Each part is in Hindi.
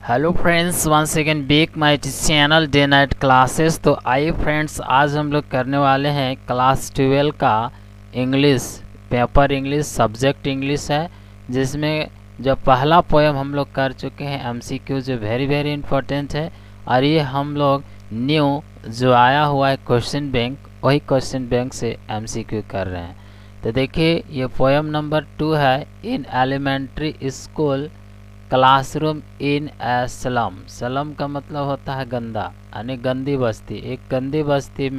Hello friends, once again back my channel day night classes. तो आइए फ्रेंड्स, आज हम लोग करने वाले हैं क्लास 12 का English paper English subject English है, जिसमें जो पहला पोएम हम लोग कर चुके हैं एमसीक्यू, जो वेरी वेरी इंपॉर्टेंट है। और ये हम लोग न्यू जो आया हुआ है क्वेश्चन बैंक, वही क्वेश्चन बैंक से एमसीक्यू कर रहे हैं। तो देखिए, ये पोएम नंबर 2 है। In elementary school classroom in a slum. Slum का मतलब होता है गंदा, यानी गंदी बस्ती। एक गंदी बस्ती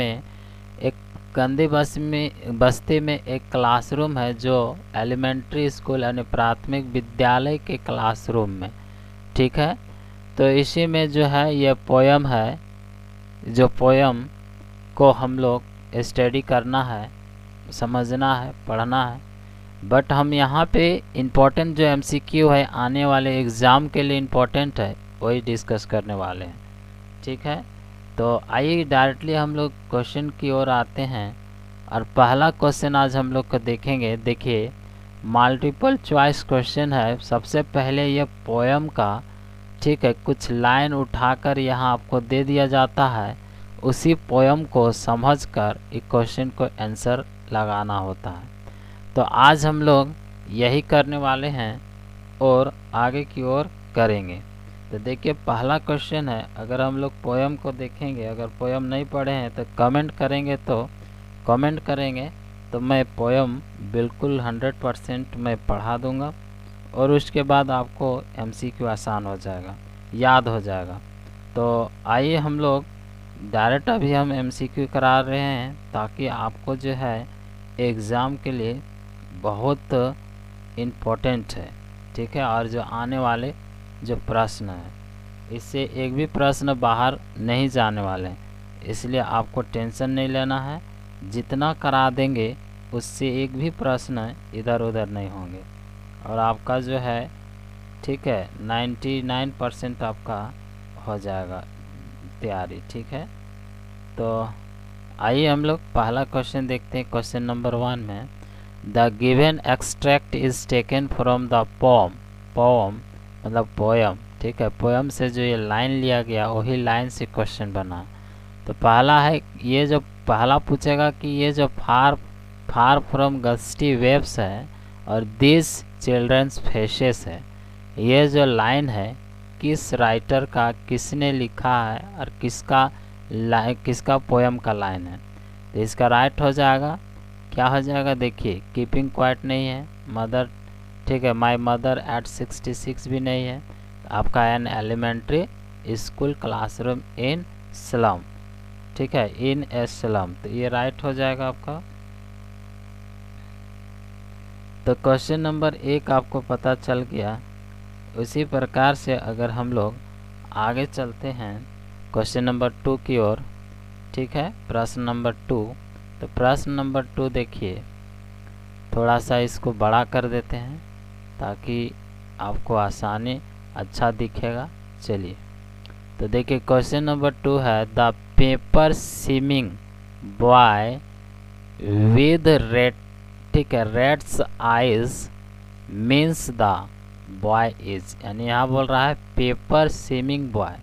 में एक क्लासरूम है, जो एलिमेंट्री स्कूल यानी प्राथमिक विद्यालय के क्लासरूम में। ठीक है, तो इसी में जो है ये पोयम है, जो पोयम को हम लोग स्टडी करना है, समझना है, पढ़ना है। बट हम यहाँ पे इम्पोर्टेंट जो एमसीक्यू है आने वाले एग्ज़ाम के लिए इम्पोर्टेंट है, वही डिस्कस करने वाले हैं। ठीक है, तो आइए डायरेक्टली हम लोग क्वेश्चन की ओर आते हैं। और पहला क्वेश्चन आज हम लोग को देखेंगे। देखिए, मल्टीपल चॉइस क्वेश्चन है। सबसे पहले ये पोएम का, ठीक है, कुछ लाइन उठाकर यहाँ आपको दे दिया जाता है। उसी पोएम को समझकर एक क्वेश्चन को आंसर लगाना होता है। तो आज हम लोग यही करने वाले हैं और आगे की ओर करेंगे। तो देखिए, पहला क्वेश्चन है। अगर हम लोग पोएम को देखेंगे, अगर पोएम नहीं पढ़े हैं तो कमेंट करेंगे तो मैं पोएम बिल्कुल 100% मैं पढ़ा दूंगा, और उसके बाद आपको एमसीक्यू आसान हो जाएगा, याद हो जाएगा। तो आइए हम लोग डायरेक्ट अभी हम एमसीक्यू करा रहे हैं, ताकि आपको जो है एग्ज़ाम के लिए बहुत इम्पोर्टेंट है। ठीक है, और जो आने वाले जो प्रश्न है, इससे एक भी प्रश्न बाहर नहीं जाने वाले हैं, इसलिए आपको टेंशन नहीं लेना है। जितना करा देंगे उससे एक भी प्रश्न इधर उधर नहीं होंगे, और आपका जो है, ठीक है, 99% आपका हो जाएगा तैयारी। ठीक है, तो आइए हम लोग पहला क्वेश्चन देखते हैं। क्वेश्चन नंबर 1 में the given extract is taken from the poem. Poem मतलब पोयम। ठीक है, पोयम से जो ये लाइन लिया गया वही लाइन से क्वेश्चन बना। तो पहला है, ये जो पहला पूछेगा कि ये जो फार फ्रॉम गस्टी वेब्स है और दिस चिल्ड्रंस फेसेस है, ये जो लाइन है किस राइटर का, किसने लिखा है, और किसका पोयम का लाइन है। तो इसका राइट हो जाएगा, क्या हो जाएगा, देखिए, कीपिंग क्वाइट नहीं है, मदर, ठीक है, माय मदर एट 66 भी नहीं है, आपका an elementary school classroom in slum. ठीक है, इन ए स्लम, तो ये राइट हो जाएगा आपका। तो क्वेश्चन नंबर 1 आपको पता चल गया। उसी प्रकार से अगर हम लोग आगे चलते हैं क्वेश्चन नंबर 2 की ओर। ठीक है, प्रश्न नंबर 2। तो प्रश्न नंबर 2 देखिए, थोड़ा सा इसको बड़ा कर देते हैं ताकि आपको आसानी अच्छा दिखेगा। चलिए, तो देखिए, क्वेश्चन नंबर 2 है the paper swimming boy with red, ठीक है, reds eyes means the boy is. यानी यहाँ बोल रहा है पेपर स्विमिंग बॉय,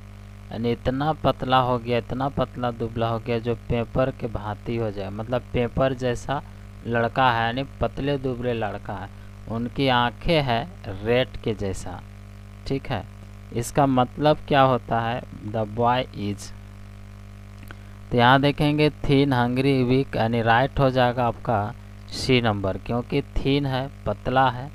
यानी इतना पतला हो गया, इतना पतला दुबला हो गया जो पेपर के भांति हो जाए, मतलब पेपर जैसा लड़का है, यानी पतले दुबले लड़का है, उनकी आंखें हैं रेड के जैसा। ठीक है, इसका मतलब क्या होता है, द बॉय इज। तो यहाँ देखेंगे थीन हंग्री वीक, यानी राइट हो जाएगा आपका सी नंबर, क्योंकि थीन है पतला है,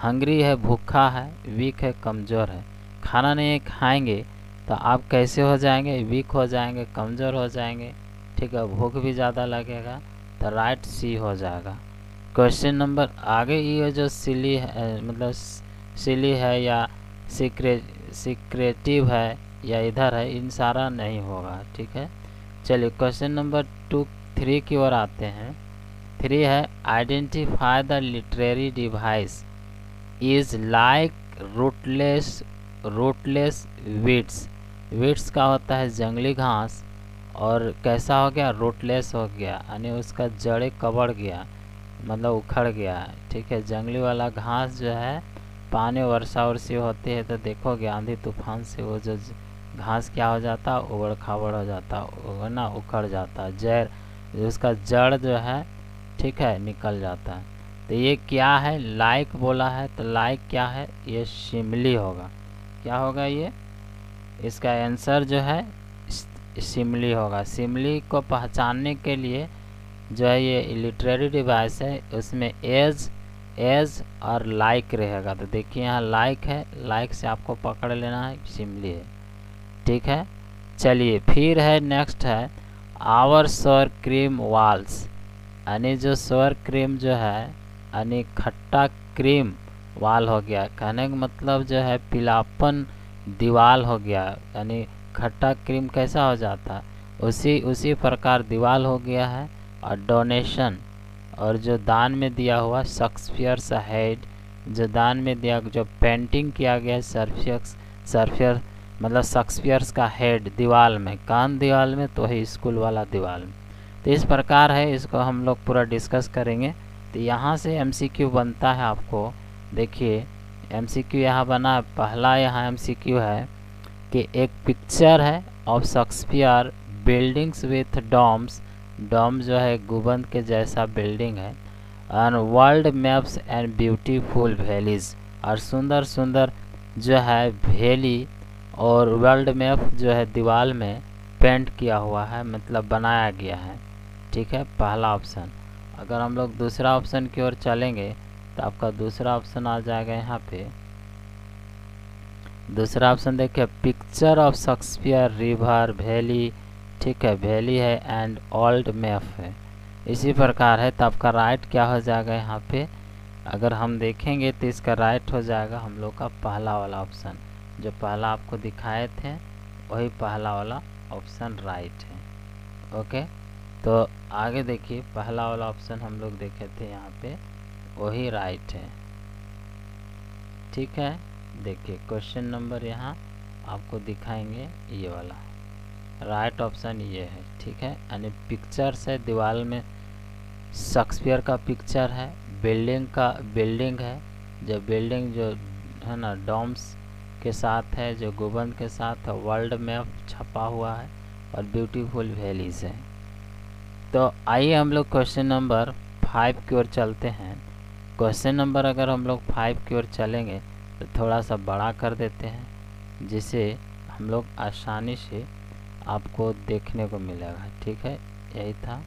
हंग्री है भूखा है, वीक है कमज़ोर है। खाना नहीं खाएंगे तो आप कैसे हो जाएंगे, वीक हो जाएंगे, कमज़ोर हो जाएंगे। ठीक है, भूख भी ज़्यादा लगेगा, तो राइट सी हो जाएगा। क्वेश्चन नंबर आगे, ये जो सिली है, मतलब सिली है या सिक्रेटिव है या इधर है, इन सारा नहीं होगा। ठीक है, चलिए क्वेश्चन नंबर 3 की ओर आते हैं। 3 है identify the literary device is like rootless weeds. Weeds का होता है जंगली घास, और कैसा हो गया, रूटलेस हो गया, यानी उसका जड़ें कबड़ गया, मतलब उखड़ गया है। ठीक है, जंगली वाला घास जो है पानी वर्षा वर्षी होती है तो देखोगे आंधी तूफान से वो जो घास क्या हो जाता है, उबड़ खाबड़ हो जाता है ना, उखड़ जाता है, जड़ उसका जड़ जो है ठीक है निकल जाता है। तो ये क्या है, लाइक बोला है, तो लाइक क्या है, ये शिमली होगा। क्या होगा ये, इसका आंसर जो है शिमली होगा। शिमली को पहचानने के लिए जो है ये लिटरेरी डिवाइस है, उसमें एज और लाइक रहेगा। तो देखिए यहाँ लाइक है, लाइक से आपको पकड़ लेना है शिमली है, ठीक है। चलिए फिर है नेक्स्ट है आवर सोर क्रीम वाल्स, यानी जो सोर क्रीम जो है यानी खट्टा क्रीम वाल हो गया। कहने का मतलब जो है पीलापन दीवाल हो गया, यानी खट्टा क्रीम कैसा हो जाता है उसी प्रकार दीवाल हो गया है। और डोनेशन, और जो दान में दिया हुआ शेक्सपियर्स हेड, जो दान में दिया, जो पेंटिंग किया गया है सर्फियर मतलब शेक्सपियर्स का हेड दीवाल में, कान दीवाल में, तो वही स्कूल वाला दीवाल में। तो इस प्रकार है, इसको हम लोग पूरा डिस्कस करेंगे। तो यहाँ से एमसीक्यू बनता है आपको, देखिए एमसीक्यू यहाँ बना है। पहला यहाँ एमसीक्यू है कि एक पिक्चर है of Shakespeare buildings with domes, dome जो है गुंबद के जैसा बिल्डिंग है, and world maps and beautiful valleys, और सुंदर सुंदर जो है वैली और वर्ल्ड मैप जो है दीवार में पेंट किया हुआ है, मतलब बनाया गया है, ठीक है, पहला ऑप्शन। अगर हम लोग दूसरा ऑप्शन की ओर चलेंगे तो आपका दूसरा ऑप्शन आ जाएगा यहाँ पे। दूसरा ऑप्शन देखिए picture of Shakespeare river valley, ठीक है, वैली है एंड ओल्ड मैप है, इसी प्रकार है। तो आपका राइट क्या हो जाएगा यहाँ पे, अगर हम देखेंगे तो इसका राइट हो जाएगा हम लोग का पहला वाला ऑप्शन, जो पहला आपको दिखाए थे वही पहला वाला ऑप्शन राइट है। ओके, तो आगे देखिए पहला वाला ऑप्शन हम लोग देखे थे यहाँ पे, वही राइट है, ठीक है। देखिए क्वेश्चन नंबर यहाँ आपको दिखाएंगे, ये वाला राइट ऑप्शन ये है, ठीक है। यानी पिक्चर्स है दीवार में, शेक्सपियर का पिक्चर है, बिल्डिंग है, जो बिल्डिंग जो है ना डॉम्स के साथ है, जो गुंबद के साथ है, वर्ल्ड मैप छपा हुआ है, और ब्यूटीफुल वैलीज है। तो आइए हम लोग क्वेश्चन नंबर 5 की ओर चलते हैं। क्वेश्चन नंबर अगर हम लोग 5 की ओर चलेंगे तो थोड़ा सा बड़ा कर देते हैं, जिसे हम लोग आसानी से आपको देखने को मिलेगा, ठीक है, यही था।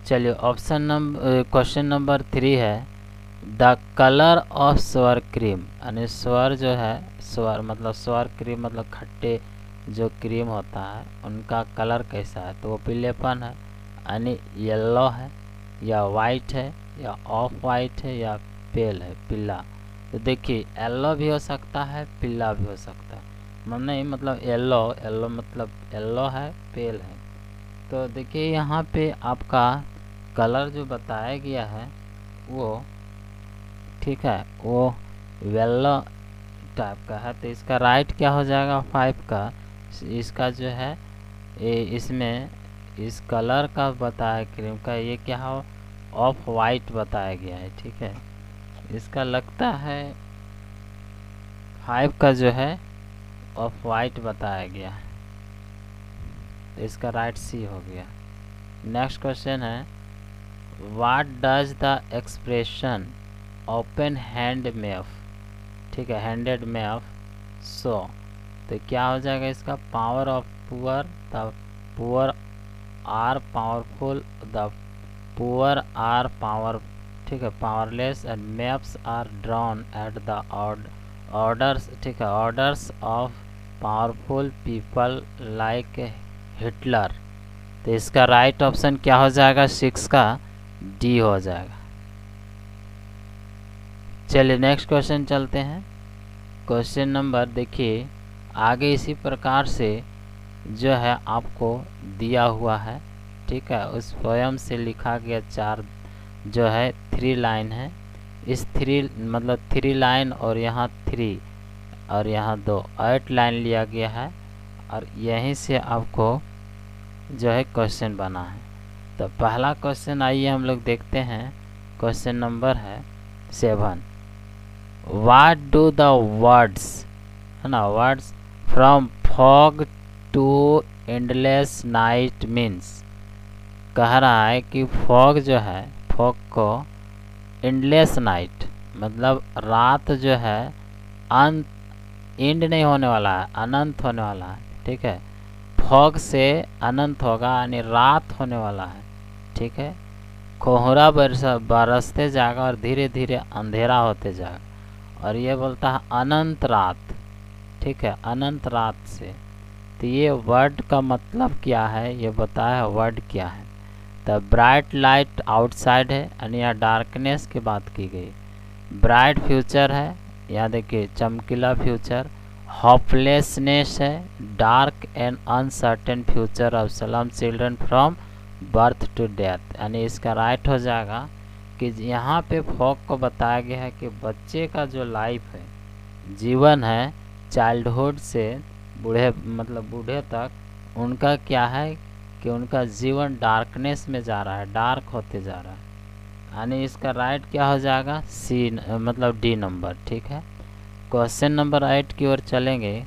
चलिए ऑप्शन नंबर क्वेश्चन नंबर 3 है द कलर ऑफ सोर क्रीम, यानी सोर जो है, सोर मतलब सोर क्रीम मतलब खट्टे जो क्रीम होता है उनका कलर कैसा है, तो वो पीलेपन है, यानी येलो है या वाइट है या ऑफ वाइट है या पेल है, पीला। तो देखिए येलो भी हो सकता है, पीला भी हो सकता है, नहीं मतलब येलो मतलब येलो है, पेल है। तो देखिए यहाँ पे आपका कलर जो बताया गया है वो ठीक है, वो येलो टाइप का है। तो इसका राइट क्या हो जाएगा 5 का, इसका जो है इसमें इस कलर का बताया क्रीम का, ये क्या हो ऑफ वाइट बताया गया है, ठीक है। इसका लगता है 5 का जो है ऑफ वाइट बताया गया है, तो इसका राइट सी हो गया। नेक्स्ट क्वेश्चन है what does the expression open hand map, ठीक है, हैंडेड मैप सो, तो क्या हो जाएगा इसका power of poor, the poor are powerful, the poor are power, ठीक है, powerless, and maps are drawn at the orders, ठीक है, orders of powerful people like Hitler. तो इसका राइट ऑप्शन क्या हो जाएगा 6 का डी हो जाएगा। चलिए नेक्स्ट क्वेश्चन चलते हैं। क्वेश्चन नंबर देखिए आगे इसी प्रकार से जो है आपको दिया हुआ है, ठीक है, उस पोयम से लिखा गया 4 जो है 3 लाइन है, इस 3 मतलब 3 लाइन और यहाँ 3 और यहाँ 2 8 लाइन लिया गया है, और यहीं से आपको जो है क्वेश्चन बना है। तो पहला क्वेश्चन आइए हम लोग देखते हैं, क्वेश्चन नंबर है 7, व्हाट डू द वर्ड्स, है ना, words from fog to endless night means. कह रहा है कि फॉग जो है, फॉग को एंडलेस नाइट मतलब रात जो है अंत, एंड नहीं होने वाला है, अनंत होने वाला है। ठीक है, फॉग से अनंत होगा यानी रात होने वाला है। ठीक है, कोहरा बरसते जाएगा और धीरे धीरे अंधेरा होते जाएगा, और ये बोलता है अनंत रात। ठीक है, अनंत रात से। तो ये वर्ड का मतलब क्या है ये बताया, वर्ड क्या है। द ब्राइट लाइट आउटसाइड है यानी यहाँ डार्कनेस की बात की गई। ब्राइट फ्यूचर है, यहाँ देखिए चमकीला फ्यूचर। होपलेसनेस है, dark and uncertain future of slum children from birth to death. यानी इसका राइट हो जाएगा कि यहाँ पे फॉग को बताया गया है कि बच्चे का जो लाइफ है, जीवन है, चाइल्डहुड से बूढ़े मतलब बूढ़े तक, उनका क्या है कि उनका जीवन डार्कनेस में जा रहा है, डार्क होते जा रहा है। यानी इसका राइट क्या हो जाएगा, सी मतलब डी नंबर। ठीक है, क्वेश्चन नंबर 8 की ओर चलेंगे।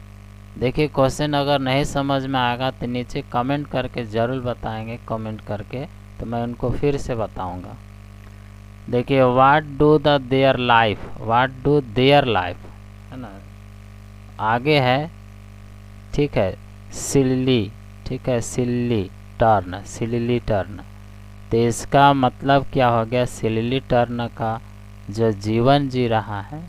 देखिए क्वेश्चन अगर नहीं समझ में आएगा तो नीचे कमेंट करके ज़रूर बताएंगे, कमेंट करके तो मैं उनको फिर से बताऊंगा। देखिए what do the their life, what do their life, है ना, आगे है। ठीक है, सिल्ली, ठीक है, सिल्ली टर्न, सिल्ली टर्न। तो इसका मतलब क्या हो गया, सिल्ली टर्न का जो जीवन जी रहा है,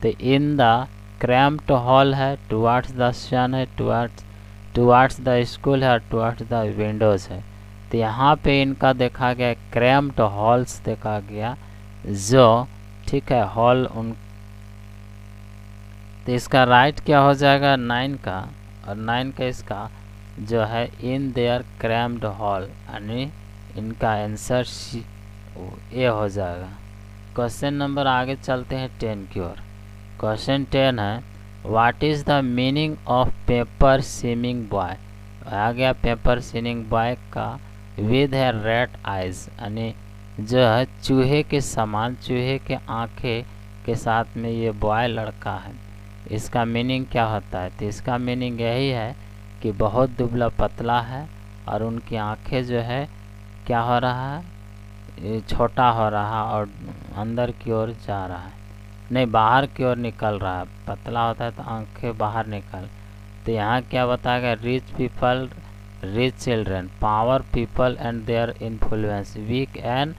तो इन द क्रैम्प्ड हॉल है, टुवार्ड्स द सन है, टुवार्ड्स द स्कूल है, टुवार्ड्स द विंडोज है। तो यहाँ पे इनका देखा गया क्रैम्प्ड हॉल्स देखा गया जो, ठीक है, हॉल उन। तो इसका राइट क्या हो जाएगा 9 का, और 9 का इसका जो है इन देयर क्रैम्प्ड हॉल, यानी इनका आंसर ए हो जाएगा। क्वेश्चन नंबर आगे चलते हैं 10 की ओर। क्वेश्चन 10 है what is the meaning of paper swimming boy. आ गया पेपर स्विमिंग बॉय का विद है रेड आइज, यानी जो है चूहे के समान, चूहे के आँखें के साथ में ये बॉय लड़का है। इसका मीनिंग क्या होता है, तो इसका मीनिंग यही है कि बहुत दुबला पतला है और उनकी आँखें जो है क्या हो रहा है, ये छोटा हो रहा और अंदर की ओर जा रहा है, नहीं बाहर की ओर निकल रहा है। पतला होता है तो आंखें बाहर निकल। तो यहाँ क्या बताया गया, rich people, rich children, power people and their influence, weak and,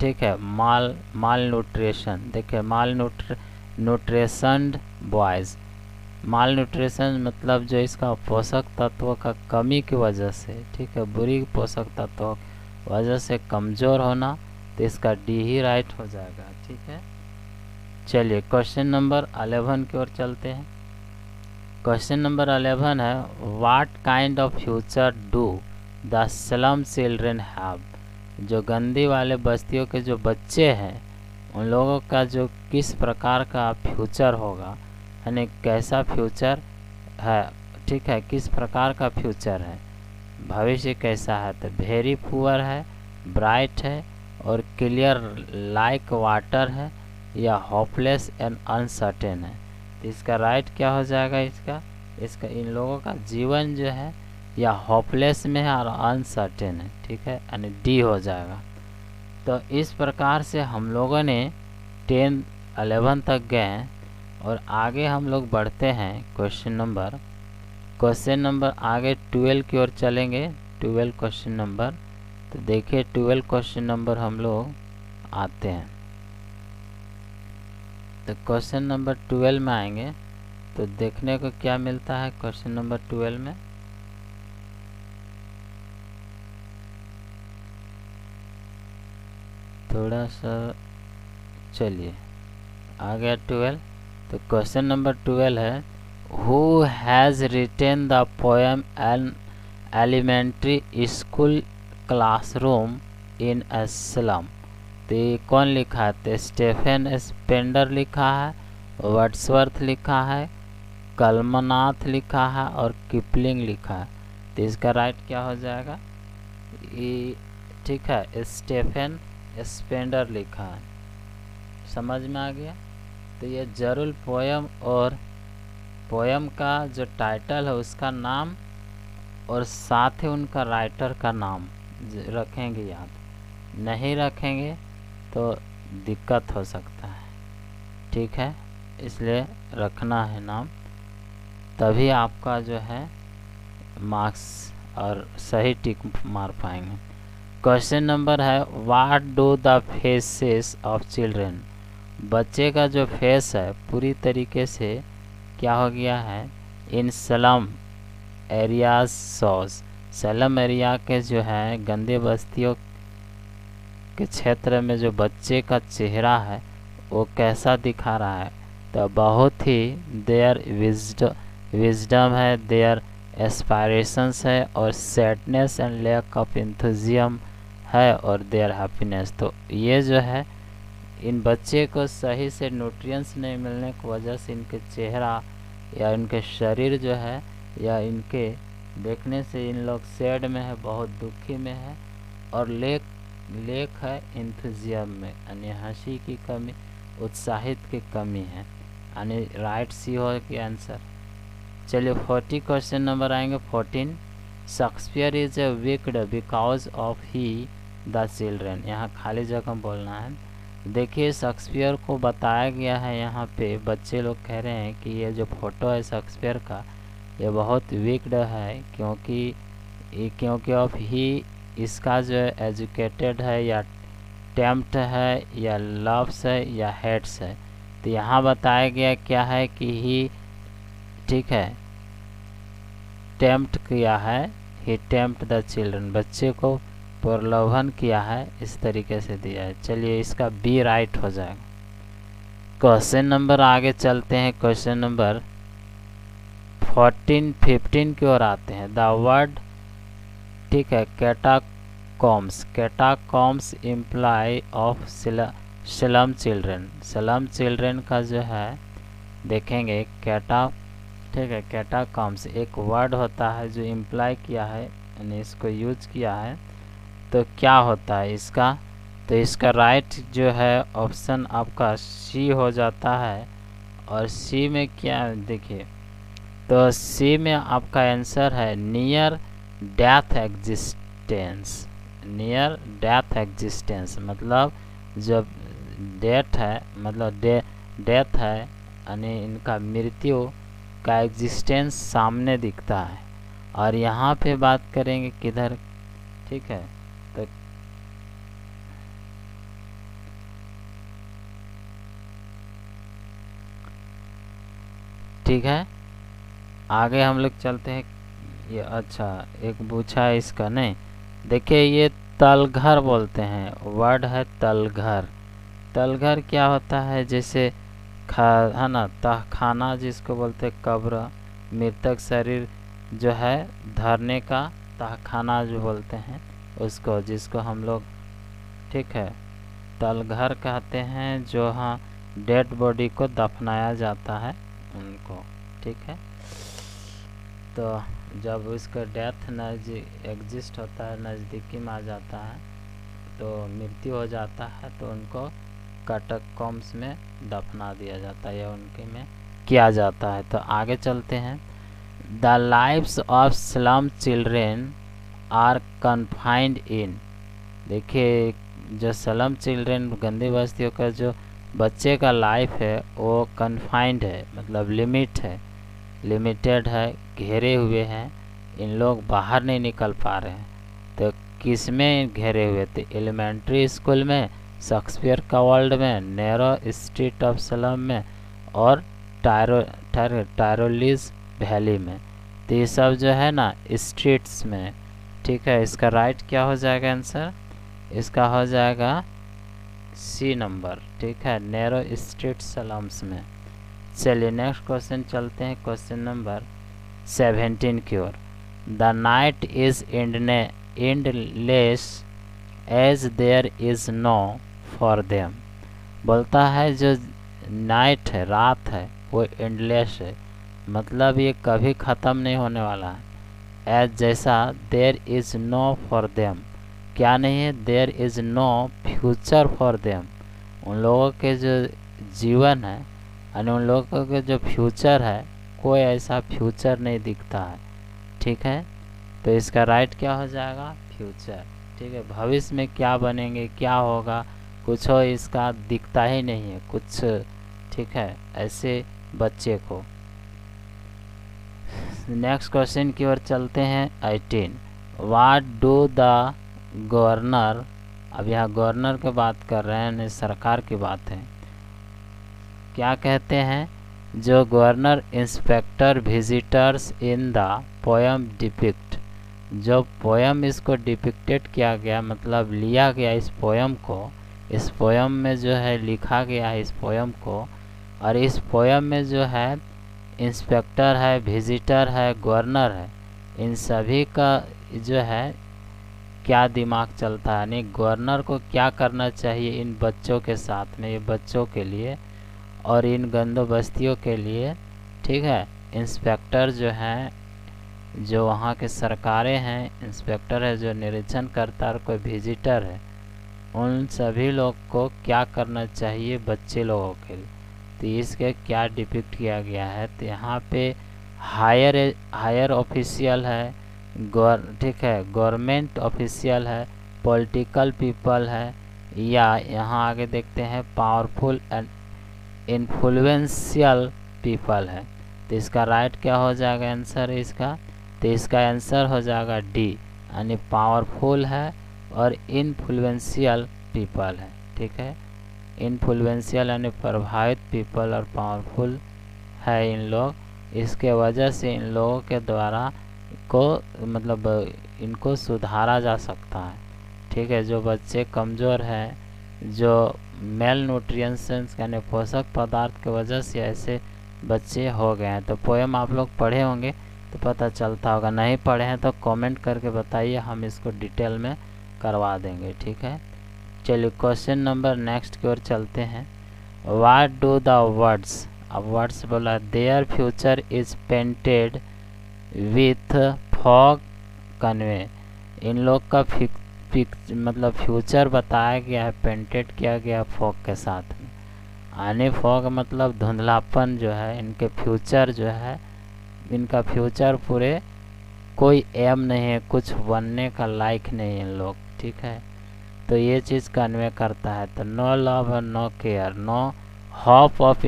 ठीक है, माल न्यूट्रिशन। देखिए न्यूट्रिशन बॉयज़, माल न्यूट्रिशन मतलब जो इसका पोषक तत्वों का कमी की वजह से, ठीक है, बुरी पोषक तत्वों की वजह से कमज़ोर होना, तो इसका डी ही राइट हो जाएगा। ठीक है, चलिए क्वेश्चन नंबर 11 की ओर चलते हैं। क्वेश्चन नंबर 11 है what kind of future do the slum children have. जो गंदी वाले बस्तियों के जो बच्चे हैं उन लोगों का जो किस प्रकार का फ्यूचर होगा, यानी कैसा फ्यूचर है, ठीक है, किस प्रकार का फ्यूचर है, भविष्य कैसा है। तो वेरी पुअर है, ब्राइट है और क्लियर लाइक वाटर है, या होपलेस एंड अनसर्टेन है। तो इसका राइट क्या हो जाएगा, इसका इन लोगों का जीवन जो है या होपलेस में है और अनसर्टेन है। ठीक है, यानी डी हो जाएगा। तो इस प्रकार से हम लोगों ने 10 11 तक गए हैं और आगे हम लोग बढ़ते हैं क्वेश्चन नंबर आगे 12 की ओर चलेंगे। 12 क्वेश्चन नंबर, तो देखिए 12 क्वेश्चन नंबर हम लोग आते हैं। तो क्वेश्चन नंबर 12 में आएंगे तो देखने को क्या मिलता है क्वेश्चन नंबर 12 में। थोड़ा सा चलिए आ गया 12। तो क्वेश्चन नंबर 12 है who has written the poem an elementary school classroom in a slum. तो ये कौन लिखा है, तो स्टेफन स्पेंडर लिखा है, वर्ड्सवर्थ लिखा है, कलमनाथ लिखा है और किपलिंग लिखा है। तो इसका राइट क्या हो जाएगा, ये ठीक है, स्टेफन स्पेंडर लिखा है। समझ में आ गया। तो ये जरूर पोयम और पोयम का जो टाइटल है उसका नाम और साथ ही उनका राइटर का नाम रखेंगे याद, नहीं रखेंगे तो दिक्कत हो सकता है, ठीक है, इसलिए रखना है नाम, तभी आपका जो है मार्क्स और सही टिक मार पाएंगे। क्वेश्चन नंबर है what do the faces of children, बच्चे का जो फेस है पूरी तरीके से क्या हो गया है, इन स्लम एरियाज सॉज, स्लम एरिया के जो है गंदे बस्तियों के क्षेत्र में जो बच्चे का चेहरा है वो कैसा दिखा रहा है, तो बहुत ही देयर विजडम है, देयर एस्पायरेशंस है, और सैडनेस एंड लैक ऑफ इंथुजियम है, और देयर हैप्पीनेस। तो ये जो है इन बच्चे को सही से न्यूट्रिएंट्स नहीं मिलने की वजह से इनके चेहरा या इनके शरीर जो है या इनके देखने से इन लोग सैड में है, बहुत दुखी में है, और लेक है इंथुजियम में, यानी हंसी की कमी, उत्साहित की कमी है, यानी राइट सी हो कि आंसर। चलिए 40 क्वेश्चन नंबर आएंगे 14। Shakespeare is a wicked because of he the children, यहाँ खाली जगह बोलना है। देखिए शेक्सपियर को बताया गया है, यहाँ पे बच्चे लोग कह रहे हैं कि ये जो फोटो है शेक्सपियर का ये बहुत विक्ड है, क्योंकि ऑफ ही, इसका जो एजुकेटेड है या टेम्प्ट है या लव्स है या हेट्स है। तो यहाँ बताया गया क्या है कि ही, ठीक है, टेम्प्ट किया है, ही टेम्प्ट द चिल्ड्रन, बच्चे को प्रलोभन किया है, इस तरीके से दिया है। चलिए इसका बी राइट हो जाएगा। क्वेश्चन नंबर आगे चलते हैं, क्वेश्चन नंबर 15 की ओर आते हैं। द वर्ड, ठीक है, catacombs imply of slum children, slum children का जो है देखेंगे ठीक है, कैटाकॉम्स एक वर्ड होता है जो इम्प्लाई किया है, यानी इसको यूज किया है, तो क्या होता है इसका, तो इसका राइट जो है ऑप्शन आपका सी हो जाता है। और सी में क्या देखिए, तो सी में आपका आंसर है near death existence, near death existence, मतलब जब डेथ है, मतलब डेथ है, यानी इनका मृत्यु का एग्जिस्टेंस सामने दिखता है। और यहाँ पे बात करेंगे किधर, ठीक है, तो ठीक है, आगे हम लोग चलते हैं। ये अच्छा एक पूछा है इसका, नहीं देखिए ये तलघर बोलते हैं, वर्ड है तलघर। तलघर क्या होता है, जैसे है ना, तहखाना जिसको बोलते हैं, कब्र, मृतक शरीर जो है धरने का तहखाना जो बोलते हैं उसको, जिसको हम लोग, ठीक है, तलघर कहते हैं, जो हाँ डेड बॉडी को दफनाया जाता है उनको, ठीक है। तो जब उसका डेथ एग्जिस्ट होता है, नज़दीकी में आ जाता है, तो मृत्यु हो जाता है, तो उनको कैटाकॉम्स में दफना दिया जाता है या उनके में किया जाता है। तो आगे चलते हैं। The lives of slum children are confined in, देखिए जो स्लम चिल्ड्रेन गंदी बस्तियों का जो बच्चे का लाइफ है वो कन्फाइंड है, मतलब लिमिट है, लिमिटेड है, घेरे हुए हैं, इन लोग बाहर नहीं निकल पा रहे हैं। तो किस में घेरे हुए थे, एलिमेंट्री स्कूल में, शेक्सपियर का वर्ल्ड में, नैरो स्ट्रीट ऑफ स्लम में, और टायरोलीज वैली में। तो ये सब जो है ना स्ट्रीट्स में, ठीक है। इसका राइट क्या हो जाएगा आंसर, इसका हो जाएगा सी नंबर, ठीक है, नैरो स्ट्रीट स्लम्स में। चलिए नेक्स्ट क्वेश्चन चलते हैं, क्वेश्चन नंबर 17 की ओर। The night is endless as there is no for them, बोलता है जो नाइट है, रात है, वो एंडलेस है, मतलब ये कभी ख़त्म नहीं होने वाला है। एज जैसा there is no for them, क्या नहीं है, there is no future for them, उन लोगों के जो जीवन है यानी उन लोगों का जो फ्यूचर है कोई ऐसा फ्यूचर नहीं दिखता है। ठीक है, तो इसका राइट क्या हो जाएगा, फ्यूचर। ठीक है, भविष्य में क्या बनेंगे, क्या होगा, कुछ हो इसका दिखता ही नहीं है कुछ। ठीक है, ऐसे बच्चे को। नेक्स्ट क्वेश्चन की ओर चलते हैं। 18 व्हाट डू द गवर्नर, अब यहाँ गवर्नर की बात कर रहे हैं, नहीं सरकार की बात है। क्या कहते हैं, जो governor inspector visitors in the poem depict, जो पोएम इसको डिपिक्टेड किया गया मतलब लिया गया इस पोएम को, इस पोएम में जो है लिखा गया है इस पोएम को, और इस पोएम में जो है इंस्पेक्टर है, विजिटर है, गवर्नर है, इन सभी का जो है क्या दिमाग चलता है, यानी गवर्नर को क्या करना चाहिए इन बच्चों के साथ में, ये बच्चों के लिए और इन बंदोबस्तियों के लिए। ठीक है, इंस्पेक्टर जो हैं, जो वहाँ के सरकारें हैं, इंस्पेक्टर है जो निरीक्षण करता है, और कोई विजिटर है, उन सभी लोग को क्या करना चाहिए बच्चे लोगों के लिए। तो इसके क्या डिपिक्ट किया गया है, तो यहाँ पे हायर ऑफिशियल है, ठीक है, गवर्नमेंट ऑफिशियल है, पॉलिटिकल पीपल है, या यहाँ आगे देखते हैं पावरफुल एंड इन्फ्लुएंशियल पीपल है। तो इसका राइट क्या हो जाएगा आंसर इसका, तो इसका आंसर हो जाएगा डी, यानी पावरफुल है और इन्फ्लुएंशियल पीपल है। ठीक है, इन्फ्लुएंशियल यानी प्रभावित पीपल और पावरफुल है इन लोग, इसके वजह से इन लोगों के द्वारा को मतलब इनको सुधारा जा सकता है। ठीक है, जो बच्चे कमज़ोर हैं, जो मेल न्यूट्रिएंट्स यानी पोषक पदार्थ की वजह से ऐसे बच्चे हो गए हैं। तो पोएम आप लोग पढ़े होंगे तो पता चलता होगा, नहीं पढ़े हैं तो कमेंट करके बताइए, हम इसको डिटेल में करवा देंगे। ठीक है, चलिए क्वेश्चन नंबर नेक्स्ट की ओर चलते हैं। व्हाट डू द वर्ड्स, अब वर्ड्स बोला, their future is painted with fog convey, इन लोग का मतलब फ्यूचर बताया गया है, पेंटेड किया गया फॉग के साथ में। आने फॉग मतलब धुंधलापन जो है, इनके फ्यूचर जो है, इनका फ्यूचर पूरे कोई एम नहीं है, कुछ बनने का लायक नहीं है इन लोग। ठीक है, तो ये चीज़ कन्वे करता है। तो नो लव और no care, no hope of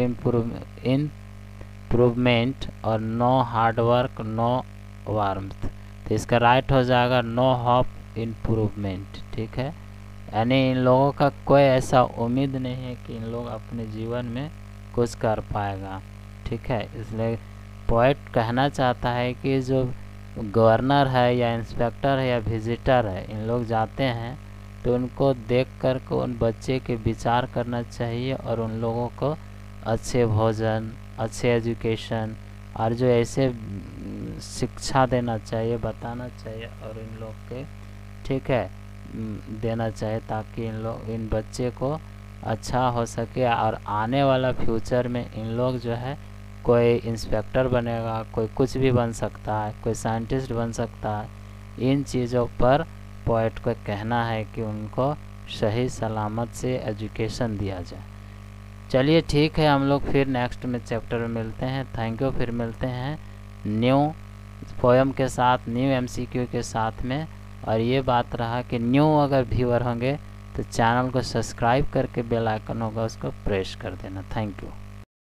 improvement और नो हार्डवर्क, नो वार्मथ। तो इसका राइट हो जाएगा नो होप इम्प्रूवमेंट। ठीक है, यानी इन लोगों का कोई ऐसा उम्मीद नहीं है कि इन लोग अपने जीवन में कुछ कर पाएगा। ठीक है, इसलिए पोएट कहना चाहता है कि जो गवर्नर है या इंस्पेक्टर है या विजिटर है, इन लोग जाते हैं तो उनको देख कर को उन बच्चे के विचार करना चाहिए और उन लोगों को अच्छे भोजन, अच्छे एजुकेशन और जो ऐसे शिक्षा देना चाहिए, बताना चाहिए और इन लोग के ठीक है देना चाहिए, ताकि इन बच्चे को अच्छा हो सके और आने वाला फ्यूचर में इन लोग जो है कोई इंस्पेक्टर बनेगा, कोई कुछ भी बन सकता है, कोई साइंटिस्ट बन सकता है। इन चीज़ों पर पोएट को कहना है कि उनको सही सलामत से एजुकेशन दिया जाए। चलिए ठीक है, हम लोग फिर नेक्स्ट में चैप्टर में मिलते हैं। थैंक यू, फिर मिलते हैं न्यू पोएम के साथ, न्यू एमसीक्यू के साथ में। और ये बात रहा कि न्यू अगर व्यूअर होंगे तो चैनल को सब्सक्राइब करके बेल आइकन होगा उसको प्रेस कर देना। Thank you.